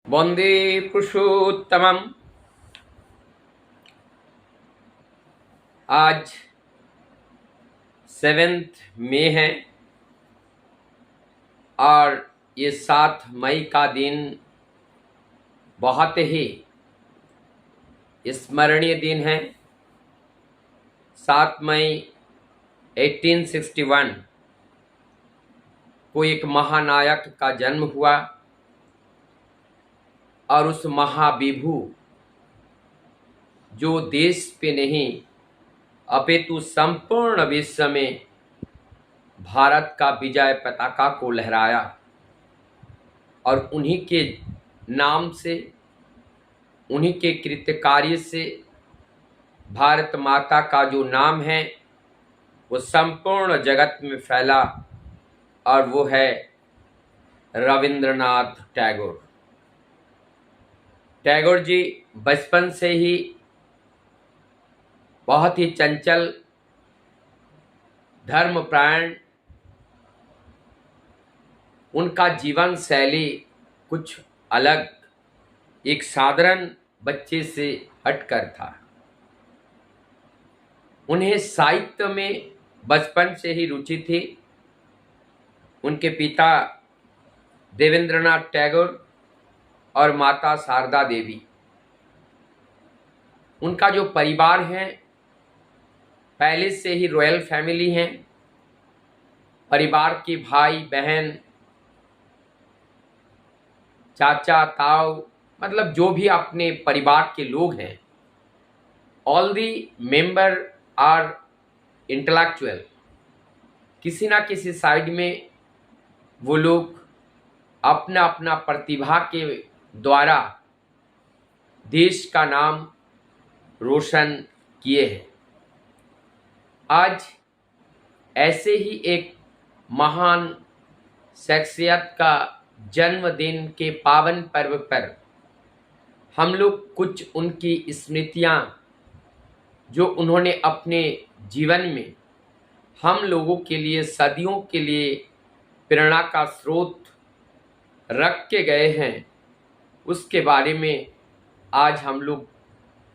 वंदे पुरुषोत्तमम। आज 7 मई है और ये 7 मई का दिन बहुत ही स्मरणीय दिन है। 7 मई 1861 को एक महानायक का जन्म हुआ और उस महाविभू जो देश पे नहीं अपितु संपूर्ण विश्व में भारत का विजय पताका को लहराया और उन्हीं के नाम से, उन्हीं के कृत्य कार्य से भारत माता का जो नाम है वो संपूर्ण जगत में फैला और वो है रविंद्रनाथ टैगोर। टैगोर जी बचपन से ही बहुत ही चंचल, धर्मपरायण, उनका जीवन शैली कुछ अलग, एक साधारण बच्चे से हटकर था। उन्हें साहित्य में बचपन से ही रुचि थी। उनके पिता देवेंद्रनाथ टैगोर और माता शारदा देवी, उनका जो परिवार है पहले से ही रॉयल फैमिली है। परिवार के भाई बहन, चाचा ताऊ, मतलब जो भी अपने परिवार के लोग हैं, all the member are intellectual. किसी ना किसी साइड में वो लोग अपना अपना प्रतिभा के द्वारा देश का नाम रोशन किए हैं। आज ऐसे ही एक महान शख्सियत का जन्मदिन के पावन पर्व पर हम लोग कुछ उनकी स्मृतियां जो उन्होंने अपने जीवन में हम लोगों के लिए सदियों के लिए प्रेरणा का स्रोत रख के गए हैं, उसके बारे में आज हम लोग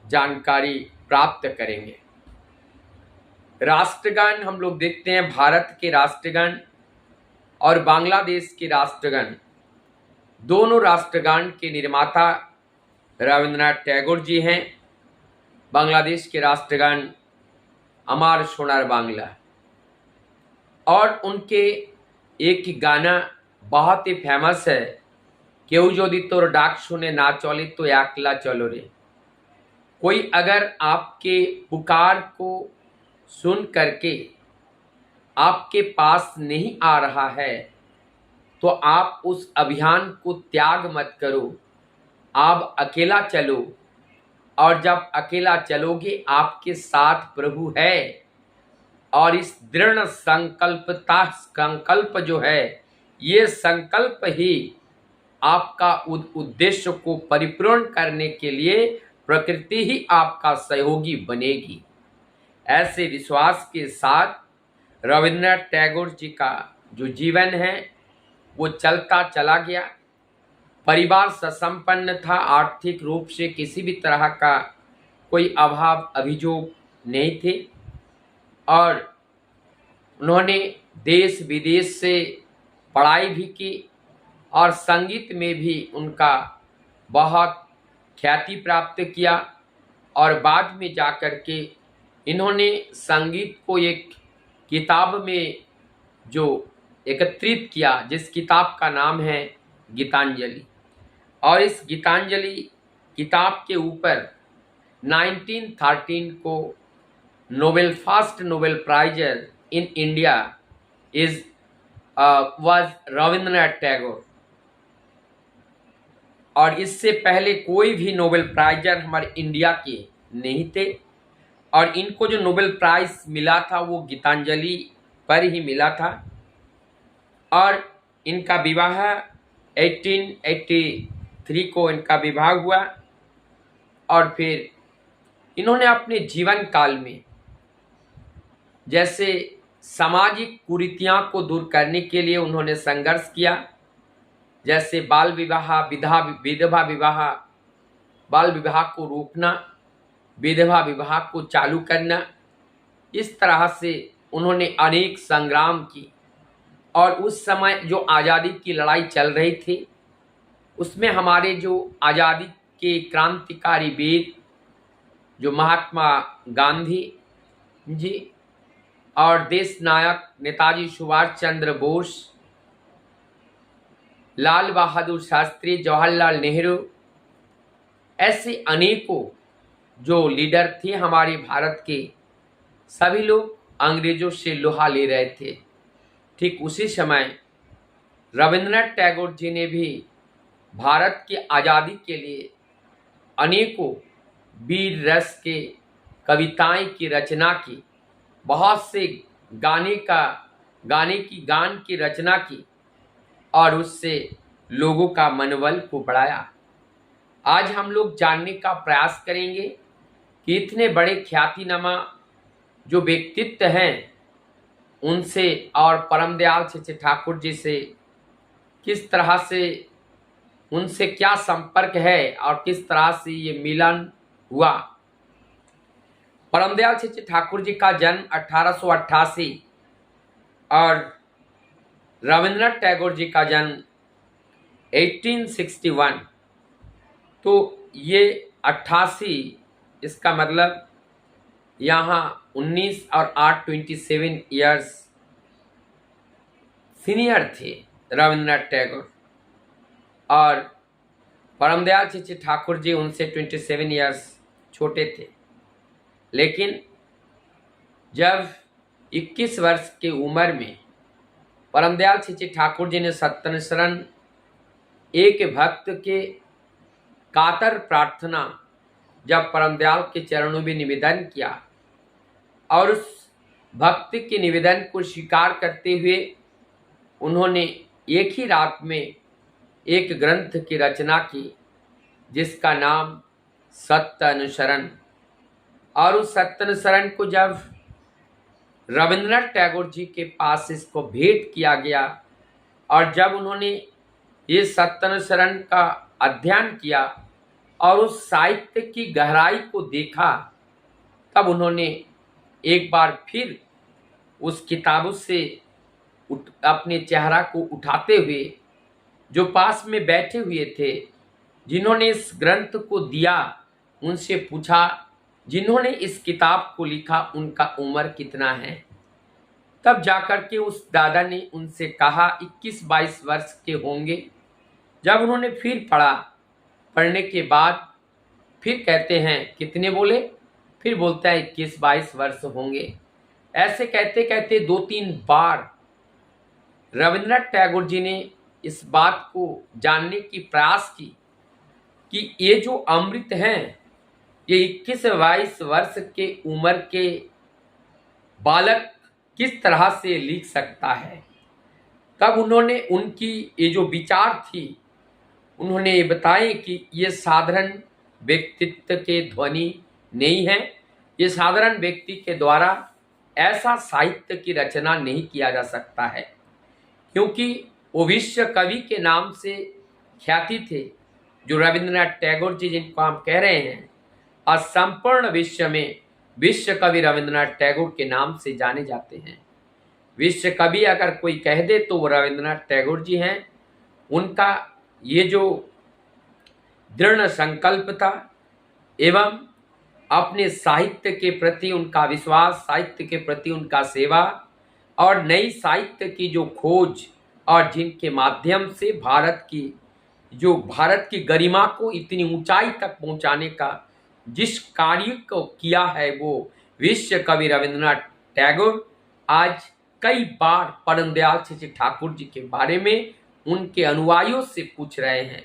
जानकारी प्राप्त करेंगे। राष्ट्रगान हम लोग देखते हैं, भारत के राष्ट्रगान और बांग्लादेश के राष्ट्रगान, दोनों राष्ट्रगान के निर्माता रविंद्रनाथ टैगोर जी हैं। बांग्लादेश के राष्ट्रगान अमार सोनार बांग्ला, और उनके एक गाना बहुत ही फेमस है, केउ यदि तोर डाक सुने ना चले तो एकला चलो रे। कोई अगर आपके पुकार को सुन करके आपके पास नहीं आ रहा है तो आप उस अभियान को त्याग मत करो, आप अकेला चलो। और जब अकेला चलोगे आपके साथ प्रभु है, और इस दृढ़ संकल्प जो है, ये संकल्प ही आपका उद्देश्य को परिपूर्ण करने के लिए प्रकृति ही आपका सहयोगी बनेगी। ऐसे विश्वास के साथ रविंद्रनाथ टैगोर जी का जो जीवन है वो चलता चला गया। परिवार ससंपन्न था, आर्थिक रूप से किसी भी तरह का कोई अभाव अभियोग नहीं थे, और उन्होंने देश विदेश से पढ़ाई भी की और संगीत में भी उनका बहुत ख्याति प्राप्त किया। और बाद में जाकर के इन्होंने संगीत को एक किताब में जो एकत्रित किया, जिस किताब का नाम है गीतांजलि। और इस गीतांजलि किताब के ऊपर 1913 को first Nobel prize in India was Rabindranath Tagore. और इससे पहले कोई भी नोबेल प्राइजर हमारे इंडिया के नहीं थे, और इनको जो नोबेल प्राइज मिला था वो गीतांजलि पर ही मिला था। और इनका विवाह 1883 को इनका विवाह हुआ, और फिर इन्होंने अपने जीवन काल में जैसे सामाजिक कुरीतियां को दूर करने के लिए उन्होंने संघर्ष किया। जैसे बाल विवाह, विधवा विवाह, बाल विवाह को रोकना, विधवा विवाह को चालू करना, इस तरह से उन्होंने अनेक संग्राम की। और उस समय जो आज़ादी की लड़ाई चल रही थी, उसमें हमारे जो आज़ादी के क्रांतिकारी वीर जो महात्मा गांधी जी और देश नायक नेताजी सुभाष चंद्र बोस, लाल बहादुर शास्त्री, जवाहरलाल नेहरू, ऐसे अनेकों जो लीडर थे हमारे भारत के, सभी लोग अंग्रेजों से लोहा ले रहे थे। ठीक उसी समय रविंद्रनाथ टैगोर जी ने भी भारत की आज़ादी के लिए अनेकों वीर रस के कविताएं की रचना की, बहुत से गान की रचना की और उससे लोगों का मनोबल को बढ़ाया। आज हम लोग जानने का प्रयास करेंगे कि इतने बड़े ख्यातिनामा जो व्यक्तित्व हैं उनसे और परमदयाल चेचे ठाकुर जी से किस तरह से, उनसे क्या संपर्क है और किस तरह से ये मिलन हुआ। परमदयाल चेचे ठाकुर जी का जन्म 1888 और रविंद्रनाथ टैगोर जी का जन्म 1861। तो ये 88, इसका मतलब यहाँ 19 और 8 27 ईयर्स सीनियर थे रविंद्रनाथ टैगोर, और परमदयाल चेचे ठाकुर जी उनसे 27 ईयर्स छोटे थे। लेकिन जब 21 वर्ष की उम्र में परमदयाल चेचे ठाकुर जी ने सत्य शरण एक भक्त के कातर प्रार्थना जब परमदयाल के चरणों में निवेदन किया और उस भक्त के निवेदन को स्वीकार करते हुए उन्होंने एक ही रात में एक ग्रंथ की रचना की जिसका नाम सत्य अनुसरण। और उस सत्य अनुसरण को जब रविंद्रनाथ टैगोर जी के पास इसको भेंट किया गया और जब उन्होंने ये सत्य अनुसरण का अध्ययन किया और उस साहित्य की गहराई को देखा, तब उन्होंने एक बार फिर उस किताबों से अपने चेहरा को उठाते हुए जो पास में बैठे हुए थे, जिन्होंने इस ग्रंथ को दिया, उनसे पूछा, जिन्होंने इस किताब को लिखा उनका उम्र कितना है। तब जाकर के उस दादा ने उनसे कहा 21-22 वर्ष के होंगे। जब उन्होंने फिर पढ़ा, पढ़ने के बाद फिर कहते हैं कितने बोले, फिर बोलता है 21-22 वर्ष होंगे। ऐसे कहते कहते 2-3 बार रविंद्रनाथ टैगोर जी ने इस बात को जानने की प्रयास की कि ये जो अमृत हैं, ये 21-22 वर्ष के उम्र के बालक किस तरह से लिख सकता है। तब उन्होंने उनकी ये जो विचार थी, उन्होंने ये बताए कि ये साधारण व्यक्तित्व के ध्वनि नहीं है, ये साधारण व्यक्ति के द्वारा ऐसा साहित्य की रचना नहीं किया जा सकता है, क्योंकि वो विश्व कवि के नाम से ख्याति थे जो रविंद्रनाथ टैगोर जी, जिनको हम कह रहे हैं, और संपूर्ण विश्व में विश्व कवि रविंद्रनाथ टैगोर के नाम से जाने जाते हैं। विश्व कवि अगर कोई कह दे तो वो रविंद्रनाथ टैगोर जी हैं। उनका ये जो दृढ़ संकल्प था एवं अपने साहित्य के प्रति उनका विश्वास, साहित्य के प्रति उनका सेवा और नई साहित्य की जो खोज, और जिनके माध्यम से भारत की गरिमा को इतनी ऊंचाई तक पहुंचाने का जिस कार्य को किया है, वो विश्व कवि रविंद्रनाथ टैगोर आज कई बार परमदयाल चेचे ठाकुर जी के बारे में उनके अनुयायियों से पूछ रहे हैं।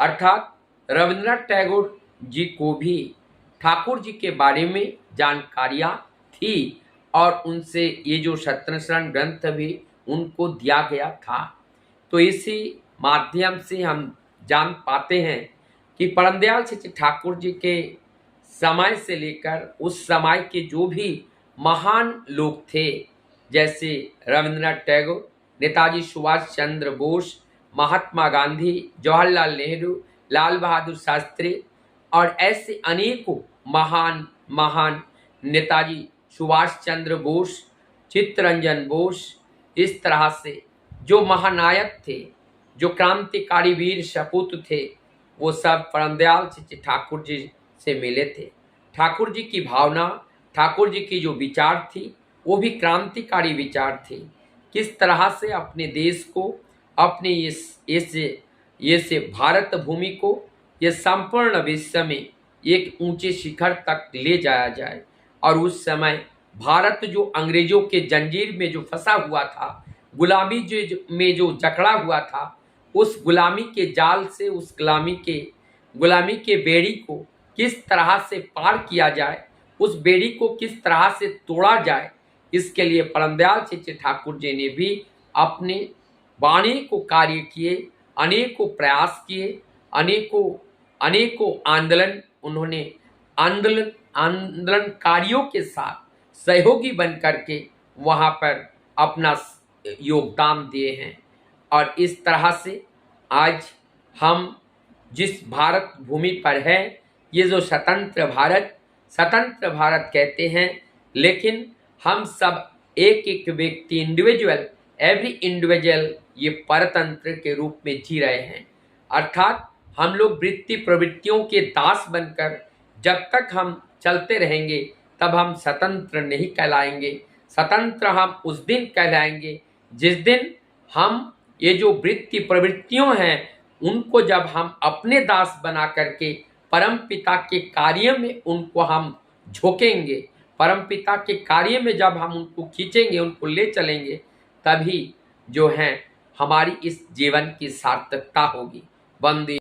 अर्थात रविंद्रनाथ टैगोर जी को भी ठाकुर जी के बारे में जानकारियाँ थी और उनसे ये जो सत्यनारायण ग्रंथ भी उनको दिया गया था। तो इसी माध्यम से हम जान पाते हैं कि परमदयाल चेचे ठाकुर जी के समय से लेकर उस समय के जो भी महान लोग थे, जैसे रविंद्रनाथ टैगोर, नेताजी सुभाष चंद्र बोस, महात्मा गांधी, जवाहरलाल नेहरू, लाल बहादुर शास्त्री और ऐसे अनेकों महान महान नेताजी सुभाष चंद्र बोस, चित्तरंजन बोस, इस तरह से जो महानायक थे, जो क्रांतिकारी वीर सपूत थे, वो सब परमदयाल सिंह ठाकुर जी से मिले थे। ठाकुर जी की भावना, ठाकुर जी की जो विचार थी, वो भी क्रांतिकारी विचार थे। किस तरह से अपने देश को, अपने इस भारत भूमि को, ये संपूर्ण विश्व में एक ऊंचे शिखर तक ले जाया जाए। और उस समय भारत जो अंग्रेजों के जंजीर में जो फंसा हुआ था, गुलामी में जो जकड़ा हुआ था, उस गुलामी के जाल से, उस गुलामी के बेड़ी को किस तरह से पार किया जाए, उस बेड़ी को किस तरह से तोड़ा जाए, इसके लिए परमदयाल सिंह ठाकुर जी ने भी अपने वाणी को कार्य किए, अनेकों प्रयास किए, अनेकों आंदोलन उन्होंने आंदोलनकारियों के साथ सहयोगी बन करके वहाँ पर अपना योगदान दिए हैं। और इस तरह से आज हम जिस भारत भूमि पर है, ये जो स्वतंत्र भारत कहते हैं, लेकिन हम सब एक एक व्यक्ति, एवरी इंडिविजुअल ये परतंत्र के रूप में जी रहे हैं। अर्थात हम लोग वृत्ति प्रवृत्तियों के दास बनकर जब तक हम चलते रहेंगे, तब हम स्वतंत्र नहीं कहलाएंगे। स्वतंत्र हम उस दिन कहलाएंगे जिस दिन हम ये जो वृत्ति प्रवृत्तियों हैं, उनको जब हम अपने दास बना करके परम पिता के कार्य में उनको हम झोंकेंगे, परम पिता के कार्य में जब हम उनको खींचेंगे, उनको ले चलेंगे, तभी जो है हमारी इस जीवन की सार्थकता होगी। वंदे